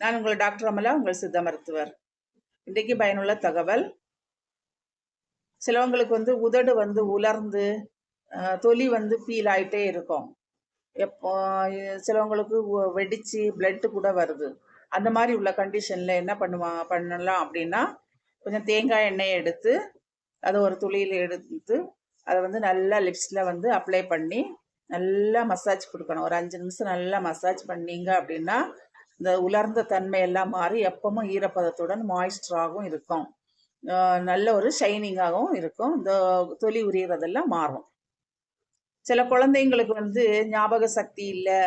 நான் உங்கள் டாக்டர் அமலா, உங்கள் சித்த மருத்துவர். இன்றைக்கு பயனுள்ள தகவல். சிலவங்களுக்கு உதடு உலர்ந்து தொலி ஃபீல் ஆகிட்டே இருக்கும். எப்போ சிலவங்களுக்கு வெடிச்சு பிளட்டு கூட வருது. அந்த மாதிரி உள்ள கண்டிஷனில் என்ன பண்ணலாம் அப்படின்னா, கொஞ்சம் தேங்காய் எண்ணெயை எடுத்து அதை ஒரு துளியில் எடுத்து அதை நல்லா லிப்ஸில் அப்ளை பண்ணி நல்லா மசாஜ் கொடுக்கணும். ஒரு 5 நிமிஷம் நல்லா மசாஜ் பண்ணீங்க அப்படின்னா இந்த உலர்ந்த தன்மை எல்லாம் மாறி எப்பவும் ஈரப்பதத்துடன் மாய்ஸ்டராகவும் இருக்கும். நல்ல ஒரு ஷைனிங்காகவும் இருக்கும். இந்த தொலி உரியறதெல்லாம் மாறும். சில குழந்தைங்களுக்கு ஞாபக சக்தி இல்லை,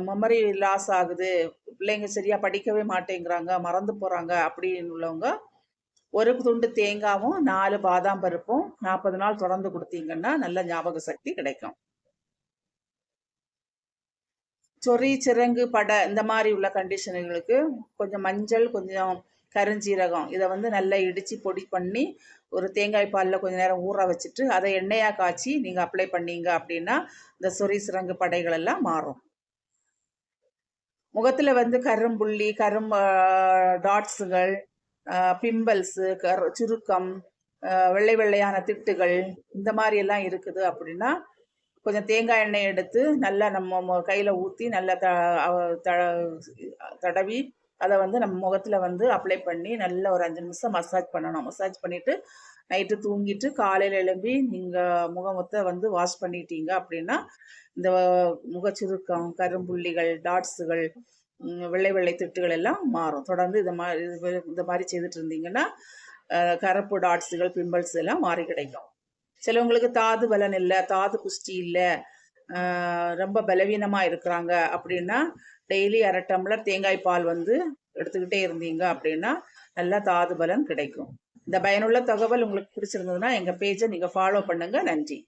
மெமரி லாஸ் ஆகுது, பிள்ளைங்க சரியா படிக்கவே மாட்டேங்கிறாங்க, மறந்து போறாங்க அப்படின்னு உள்ளவங்க ஒரு துண்டு தேங்காவும் 4 பாதாம் பருப்பும் 40 நாள் தொடர்ந்து கொடுத்தீங்கன்னா நல்ல ஞாபக சக்தி கிடைக்கும். சொறி சிரங்கு படை இந்த மாதிரி உள்ள கண்டிஷனுங்களுக்கு கொஞ்சம் மஞ்சள், கொஞ்சம் கருஞ்சீரகம் இதை நல்லா இடித்து பொடி பண்ணி ஒரு தேங்காய் பாலில் கொஞ்சம் நேரம் ஊற வச்சுட்டு அதை எண்ணெயாக காய்ச்சி நீங்கள் அப்ளை பண்ணீங்க அப்படின்னா இந்த சொறி சிரங்கு படைகள் எல்லாம் மாறும். முகத்தில் கரும்புள்ளி, டாட்ஸுகள், பிம்பிள்ஸு, சுருக்கம், வெள்ளை வெள்ளையான திட்டுகள் இந்த மாதிரி எல்லாம் இருக்குது அப்படின்னா கொஞ்சம் தேங்காய் எண்ணெய் எடுத்து நல்லா நம்ம கையில் ஊற்றி நல்லா தடவி அதை நம்ம முகத்தில் அப்ளை பண்ணி நல்லா ஒரு 5 நிமிஷம் மசாஜ் பண்ணணும். மசாஜ் பண்ணிவிட்டு நைட்டு தூங்கிட்டு காலையில் எழும்பி நீங்கள் முகத்தை வாஷ் பண்ணிட்டீங்க அப்படின்னா இந்த முகச்சுருக்கம், கரும்புள்ளிகள், டாட்ஸுகள், வெள்ளை வெள்ளை திட்டுகள் எல்லாம் மாறும். தொடர்ந்து இந்த மாதிரி செய்துட்டு இருந்தீங்கன்னா கருப்பு டாட்ஸுகள், பிம்பிள்ஸ் எல்லாம் மாறி கிடைக்கும். சிலவங்களுக்கு தாது பலன் இல்லை, தாது புஷ்டி இல்லை, ரொம்ப பலவீனமாக இருக்கிறாங்க அப்படின்னா டெய்லி 1/2 டம்ளர் தேங்காய் பால் எடுத்துக்கிட்டே இருந்தீங்க அப்படின்னா நல்லா தாது பலன் கிடைக்கும். இந்த பயனுள்ள தகவல் உங்களுக்கு பிடிச்சிருந்ததுன்னா எங்கள் பேஜை நீங்கள் ஃபாலோ பண்ணுங்கள். நன்றி.